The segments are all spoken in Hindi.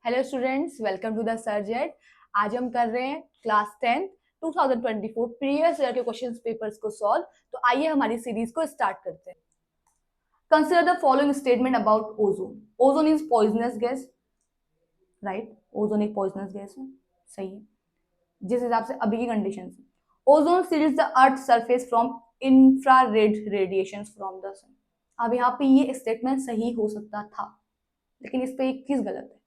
Hello students, welcome to the सर्जेट। आज हम कर रहे हैं क्लास 10 2024 प्रीवियस ईयर के क्वेश्चंस पेपर्स को सॉल्व। तो आइए हमारी सीरीज को स्टार्ट करते हैं। Consider the following statement about ozone. Ozone is poisonous gas, right? Ozone एक पॉइजनस गैस है, सही है जिस हिसाब से अभी की कंडीशन है। Ozone seals the earth surface from infrared radiation from the sun. अब यहाँ पे ये स्टेटमेंट सही हो सकता था, लेकिन इस पे एक चीज गलत है।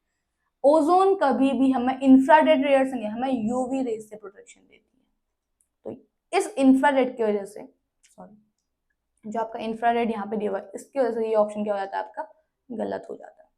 ओजोन कभी भी हमें इंफ्रारेड रेयर से नहीं, हमें यूवी रेज से प्रोटेक्शन देती है। तो इस इंफ्रारेड की वजह से, सॉरी, जो आपका इंफ्रारेड यहाँ पे दिया हुआ है, इसकी वजह से ये ऑप्शन क्या हो जाता है आपका, गलत हो जाता है।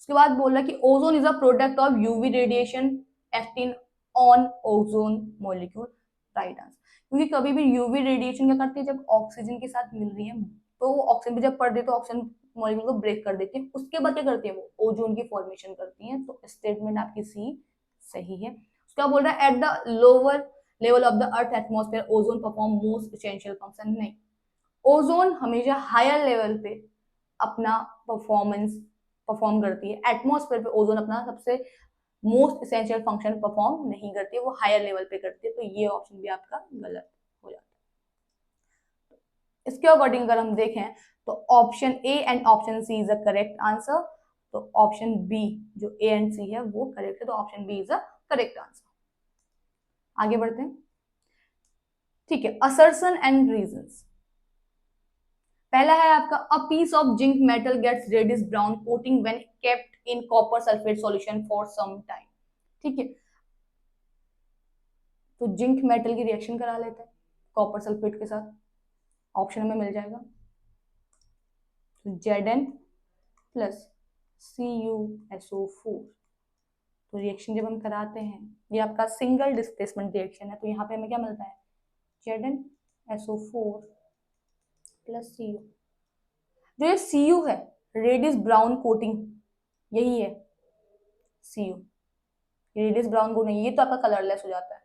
उसके बाद बोला कि ozone is a product of UV radiation acting on ozone molecule, right answer. क्योंकि कभी भी यूवी रेडिएशन क्या करती है, जब ऑक्सीजन के साथ मिल रही है तो वो ऑक्सीजन पे जब पड़ रही है तो ऑक्सीजन मॉलिक्यूल को ब्रेक कर देती है, उसके बाद क्या करती है, वो ओजोन की फॉर्मेशन करती है। तो स्टेटमेंट आपकी सी सही है। उसका बोल रहा है at the lower level of the earth atmosphere ozone perform most essential function. नहीं, ओजोन हमेशा हायर लेवल पे अपना परफॉर्म करती है। एटमॉस्फेयर पे ओजोन अपना सबसे मोस्ट एसेंशियल फंक्शन परफॉर्म नहीं करती है, वो हायर लेवल पे करती है। तो ये ऑप्शन भी आपका गलत हो जाता है। इसके अकॉर्डिंग अगर हम देखें तो option A and option C is a correct answer. तो ऑप्शन बी जो ए एंड सी है वो करेक्ट है, तो option B is a correct answer. आगे बढ़ते हैं, ठीक है। Assertion and reasons. पहला है आपका a piece of zinc metal gets reddish brown coating when kept in copper sulphate solution for some time. ठीक है, तो जिंक मेटल की रिएक्शन करा लेते हैं कॉपर सल्फेट के साथ। ऑप्शन में मिल जाएगा Zn प्लस CuSO4। तो रिएक्शन जब हम कराते हैं, ये आपका सिंगल डिस्प्लेसमेंट रिएक्शन है, तो यहाँ पे हमें क्या मिलता है, ZnSO4 प्लस Cu। जो ये Cu है, रेडिस ब्राउन कोटिंग, यही है Cu। रेडिस ब्राउन को नहीं, ये तो आपका कलरलेस हो जाता है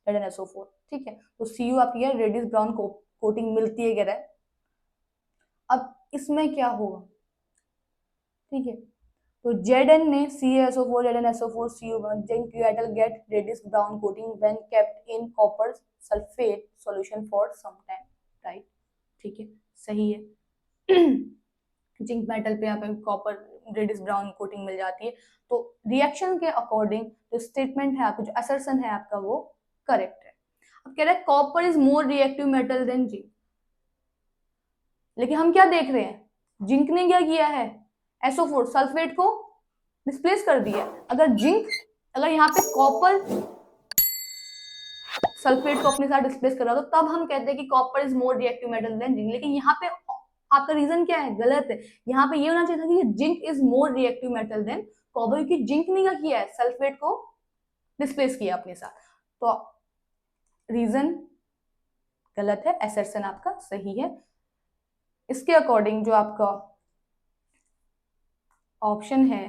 ZnSO4। ठीक है, तो Cu आपकी है रेडिस ब्राउन कोटिंग मिलती है, कह रहा है। अब इसमें क्या होगा, ठीक है, तो Zn ने CaSO4 ZnSO4 Cu1 zinc metal get reddish brown coating when kept in copper sulphate solution for some time, right? ठीक है, सही है। जिंक मेटल पे यहाँ पे कॉपर रेडिश ब्राउन कोटिंग मिल जाती है। तो रिएक्शन के अकॉर्डिंग जो स्टेटमेंट है आपका, जो असर्शन है आपका, वो करेक्ट है। अब कह रहा है copper is more reactive metal than zinc. लेकिन हम क्या देख रहे हैं, जिंक ने क्या किया है, SO4 सल्फेट को डिस्प्लेस कर दिया। अगर यहाँ पे कॉपर सल्फेट को अपने साथ डिस्प्लेस कर रहा हो, तो तब हम कहते हैं कि copper is more reactive metal than zinc. लेकिन यहाँ पे आपका रीजन क्या है, गलत है। यहाँ पे ये होना चाहिए था कि zinc is more reactive metal than copper, क्योंकि जिंक ने क्या किया है, सल्फेट को डिस्प्लेस किया अपने साथ। तो रीजन गलत है, असर्शन आपका सही है। इसके अकॉर्डिंग जो आपका ऑप्शन है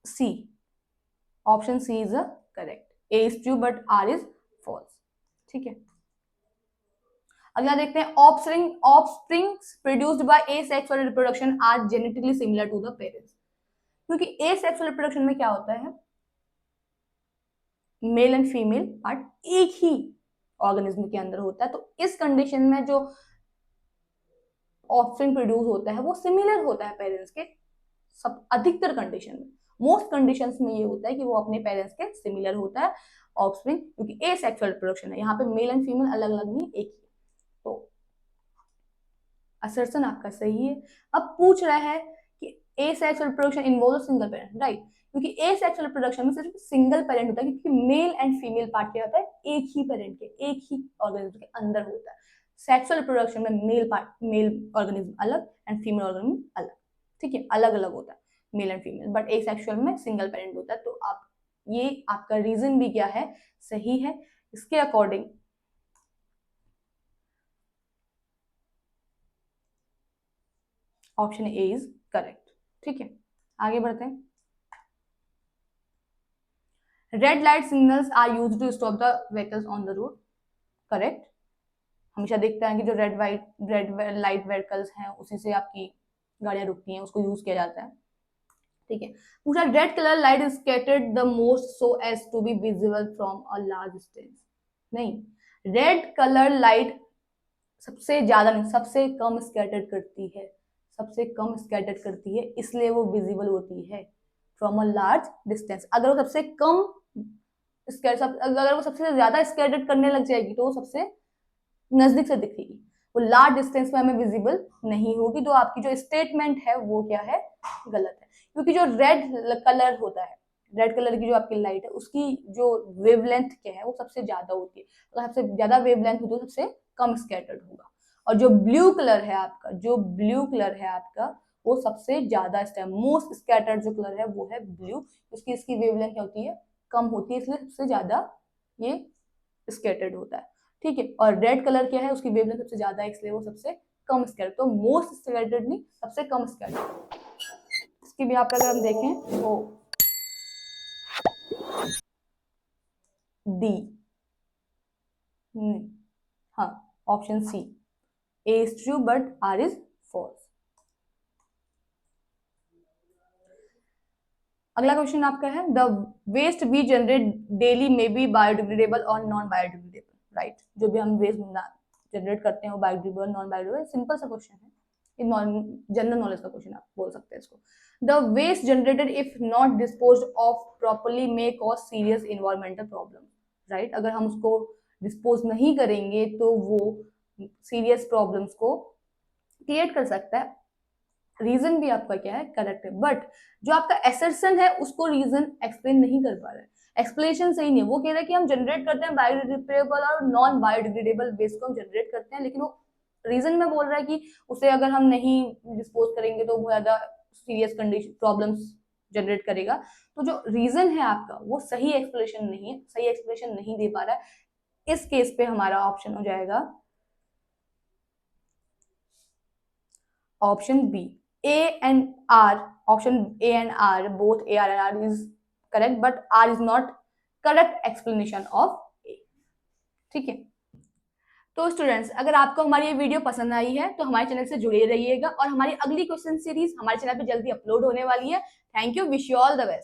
C, option C is a correct. A is true but R is false. ठीक है, अगला देखते हैं offspring produced by asexual reproduction are genetically similar to the parents. क्योंकि एसेक्सुअल रिप्रोडक्शन में क्या होता है, मेल एंड फीमेल पार्ट एक ही ऑर्गेनिज्म के अंदर होता है। तो इस कंडीशन में जो ऑफस्प्रिंग प्रोड्यूस होता है वो सिमिलर होता है पेरेंट्स के, सब अधिकतर कंडीशन में। मोस्ट कंडीशंस में ये होता है कि वो अपने पेरेंट्स के सिमिलर होता है ऑफस्प्रिंग, क्योंकि एसेक्सुअल रिप्रोडक्शन है, यहाँ पे मेल एंड फीमेल अलग अलग नहीं, एक ही। तो असर्शन आपका सही है। अब पूछ रहा है कि asexual reproduction involve single parent, right? क्योंकि एसेक्सुअल रिप्रोडक्शन में सिर्फ सिंगल पेरेंट होता है, क्योंकि मेल एंड फीमेल पार्ट क्या होता है, एक ही पेरेंट के, एक ही ऑर्गेनिज्म के अंदर होता है। सेक्सुअल रिप्रोडक्शन में मेल ऑर्गेनिज्म अलग एंड फीमेल ऑर्गेनिज्म अलग। ठीक है, अलग अलग होता है male and female, but asexual में सिंगल पेरेंट होता है। तो आप ये आपका रीजन भी क्या है, सही है। इसके according option A is correct. ठीक है, आगे बढ़ते हैं। Red light signals are used to stop the vehicles on the road, correct. हमेशा देखते हैं कि जो रेड लाइट व्हीकल्स हैं उसी से आपकी गाड़ियां रुकती हैं, उसको यूज किया जाता है। ठीक है। पूछा red colour light is scattered the most so as to be visible from a large distance. नहीं, रेड कलर लाइट सबसे ज्यादा नहीं, सबसे कम स्कैटर्ड करती है, सबसे कम स्कैटर्ड करती है, इसलिए वो विजिबल होती है फ्रॉम अ लार्ज डिस्टेंस। अगर वो सबसे कम अगर वो सबसे ज्यादा स्कैटर्ड करने लग जाएगी तो वो सबसे नजदीक से दिखेगी, वो लार्ज डिस्टेंस में हमें विजिबल नहीं होगी। तो आपकी जो स्टेटमेंट है वो क्या है, गलत है। क्योंकि जो रेड कलर होता है, रेड कलर की जो आपकी लाइट है उसकी जो वेवलेंथ क्या है वो सबसे ज्यादा होती है। अगर सबसे ज्यादा वेवलेंथ होती है तो सबसे कम स्कैटर्ड होगा। और जो ब्लू कलर है आपका, जो ब्लू कलर है आपका, वो सबसे ज्यादा मोस्ट स्कैटर्ड जो कलर है वो है ब्लू। उसकी इसकी वेवलेंथ क्या होती है, कम होती है, इसलिए सबसे ज्यादा ये स्कैटर्ड होता है। ठीक है। और रेड कलर क्या है, उसकी वेवलेंथ सबसे ज्यादा है, इसलिए वो सबसे कम स्कैटर्ड। तो मोस्ट स्कैटर्ड नहीं, सबसे कम स्कैटर्ड। इसकी भी यहाँ पे अगर हम देखें तो डी, हाँ, option C A is true but R is false. अगला क्वेश्चन आपका है the waste we generate daily may be biodegradable और नॉन बायोडिग्रेडेबल, राइट। जो भी हम वेस्ट जनरेट करते हैं वो बायोडिग्रेडेबल नॉन बायोडिग्रेडेबल, सिंपल सा क्वेश्चन है, जनरल नॉलेज का क्वेश्चन आप बोल सकते हैं इसको। The waste generated if not disposed of properly may cause serious environmental problem, right. अगर हम उसको डिस्पोज नहीं करेंगे तो वो सीरियस प्रॉब्लम्स को क्रिएट कर सकता है। रीजन भी आपका क्या है, करेक्ट है, बट जो आपका एसर्शन है उसको रीजन एक्सप्लेन नहीं कर पा रहा है, एक्सप्लेनेशन सही नहीं है। वो कह रहा है कि हम जनरेट करते हैं बायोडिग्रेडेबल और नॉन बायोडिग्रेडेबल वेस्ट को हम जनरेट करते हैं, लेकिन वो रीजन में बोल रहा है कि उसे अगर हम नहीं डिस्पोज करेंगे तो बहुत ज्यादा सीरियस कंडीशन प्रॉब्लम्स जनरेट करेगा। तो जो रीजन है आपका वो सही एक्सप्लेनेशन नहीं है, सही एक्सप्लेनेशन नहीं दे पा रहा है। इस केस पे हमारा ऑप्शन हो जाएगा option B, A and R, option A and R, both A and R is correct, but R is not correct explanation of A. ठीक है। तो स्टूडेंट्स, अगर आपको हमारी ये वीडियो पसंद आई है तो हमारे चैनल से जुड़े रहिएगा और हमारी अगली क्वेश्चन सीरीज हमारे चैनल पे जल्दी अपलोड होने वाली है। Thank you, wish you all the best.